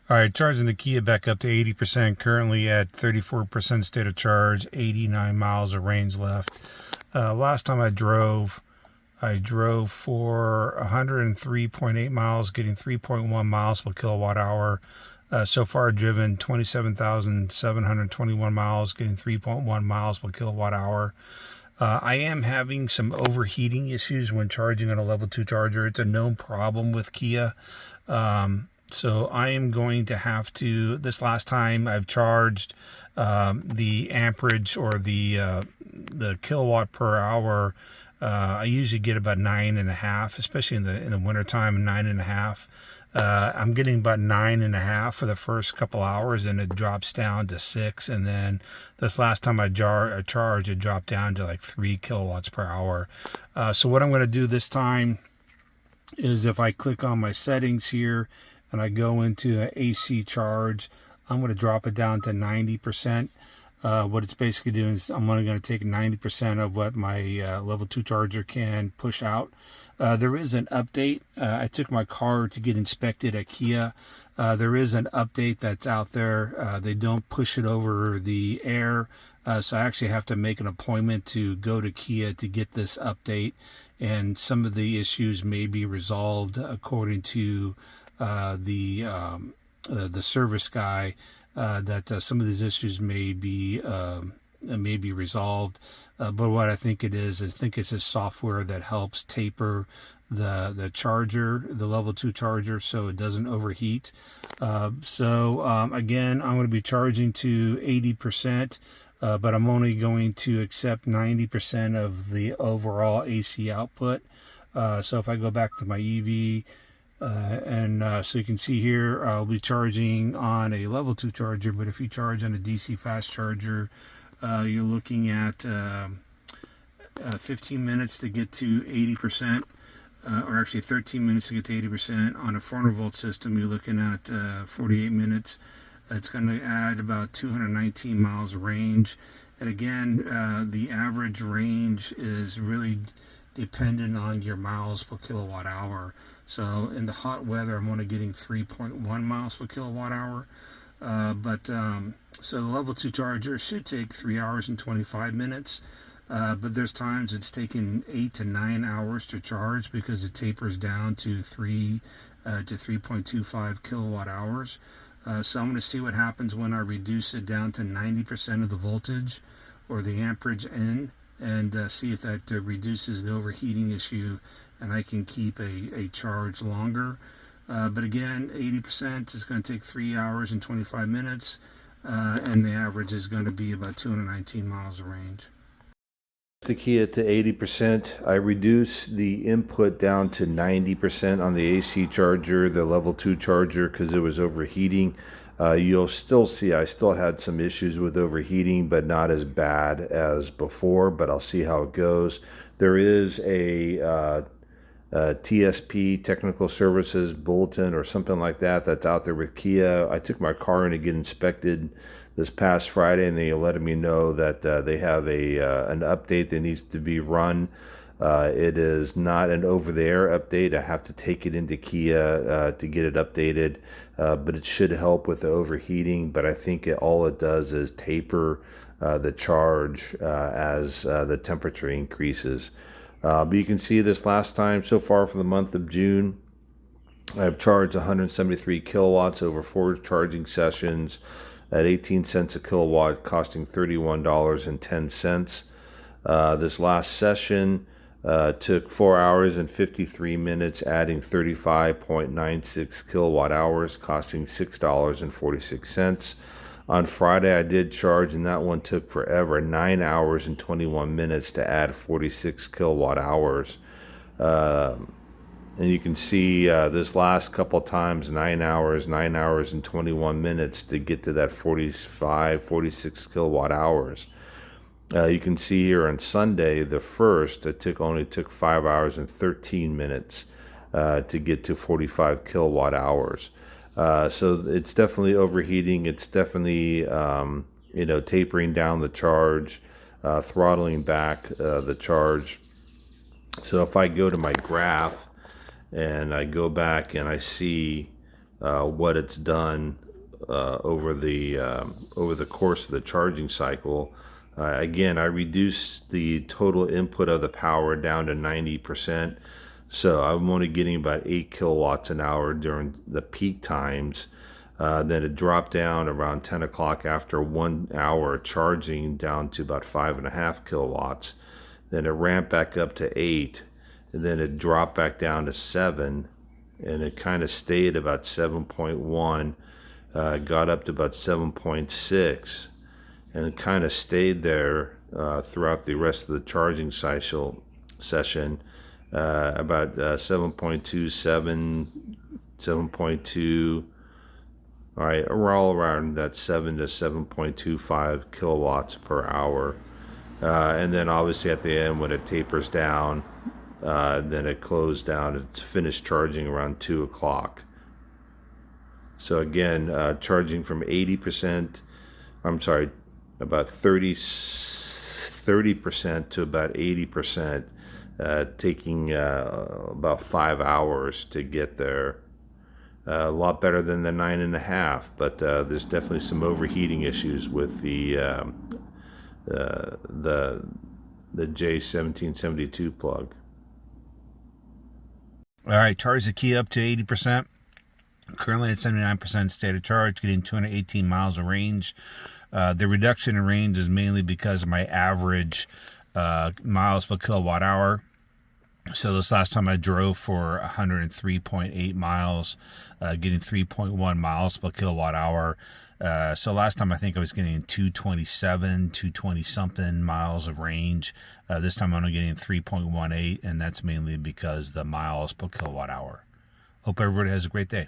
All right, charging the Kia back up to 80%, currently at 34% state of charge, 89 miles of range left. Last time I drove for 103.8 miles, getting 3.1 miles per kilowatt hour. So far driven 27,721 miles, getting 3.1 miles per kilowatt hour. I am having some overheating issues when charging on a level 2 charger. It's a known problem with Kia. So I am going to have to, this last time I've charged the amperage or the kilowatt per hour. I usually get about 9.5, especially in the wintertime, 9.5. I'm getting about 9.5 for the first couple hours, and it drops down to 6. And then this last time I charged, it dropped down to like 3 kilowatts per hour. So what I'm going to do this time is, if I click on my settings here and I go into AC charge, I'm going to drop it down to 90%. What it's basically doing is I'm only going to take 90% of what my level 2 charger can push out. There is an update. I took my car to get inspected at Kia. There is an update that's out there. They don't push it over the air. So I actually have to make an appointment to go to Kia to get this update. And some of the issues may be resolved according to the service guy. That some of these issues may be resolved, but what I think it is, I think it's a software that helps taper the charger, the level 2 charger, so it doesn't overheat. Again, I'm going to be charging to 80%, but I'm only going to accept 90% of the overall AC output. So if I go back to my EV. So you can see here, I'll be charging on a level 2 charger, but if you charge on a DC fast charger, you're looking at 15 minutes to get to 80%, or actually 13 minutes to get to 80%. On a 400-volt system, you're looking at 48 minutes. It's going to add about 219 miles of range. And again, the average range is really dependent on your miles per kilowatt hour. So in the hot weather, I'm only getting 3.1 miles per kilowatt hour. So the level 2 charger should take 3 hours and 25 minutes. But there's times it's taken 8 to 9 hours to charge because it tapers down to 3.25 kilowatt hours. So I'm going to see what happens when I reduce it down to 90% of the voltage or the amperage in, and see if that reduces the overheating issue and I can keep a charge longer. But again, 80% is going to take 3 hours and 25 minutes, and the average is going to be about 219 miles of range. The Kia to 80%. I reduced the input down to 90% on the AC charger, the level 2 charger, because it was overheating. You'll still see I still had some issues with overheating, but not as bad as before, but I'll see how it goes. There is a TSP, Technical Services Bulletin or something like that, that's out there with Kia. I took my car in to get inspected this past Friday, and they let me know that they have an update that needs to be run. It is not an over-the-air update. I have to take it into Kia to get it updated, but it should help with the overheating. But I think all it does is taper the charge as the temperature increases. But you can see this last time so far for the month of June, I've charged 173 kilowatts over 4 charging sessions at 18 cents a kilowatt, costing $31.10. This last session took 4 hours and 53 minutes, adding 35.96 kilowatt hours, costing $6.46. On Friday, I did charge, and that one took forever, 9 hours and 21 minutes to add 46 kilowatt hours. And you can see this last couple times, 9 hours and 21 minutes to get to that 46 kilowatt hours. You can see here on Sunday, the 1st, it only took 5 hours and 13 minutes to get to 45 kilowatt hours. So it's definitely overheating. It's definitely, tapering down the charge, throttling back the charge. So if I go to my graph and I go back and I see what it's done over the course of the charging cycle. Again, I reduced the total input of the power down to 90%, so I'm only getting about 8 kilowatts an hour during the peak times. Then it dropped down around 10 o'clock after 1 hour charging down to about 5.5 kilowatts. Then it ramped back up to 8, and then it dropped back down to 7, and it kind of stayed about 7.1, got up to about 7.6, and it kind of stayed there throughout the rest of the charging session, about 7.27, 7.2. All right, we're all around that 7 to 7.25 kilowatts per hour. And then obviously at the end when it tapers down, then it closed down. It's finished charging around 2 o'clock. So again, charging from 80%, I'm sorry, about 30% to about 80%, taking about 5 hours to get there. A lot better than the 9.5, but there's definitely some overheating issues with the J1772 plug. All right, charge the Kia up to 80%. Currently at 79% state of charge, getting 218 miles of range. The reduction in range is mainly because of my average miles per kilowatt hour. So this last time I drove for 103.8 miles, getting 3.1 miles per kilowatt hour. So last time I think I was getting 220 something miles of range. This time I'm only getting 3.18, and that's mainly because the miles per kilowatt hour. Hope everybody has a great day.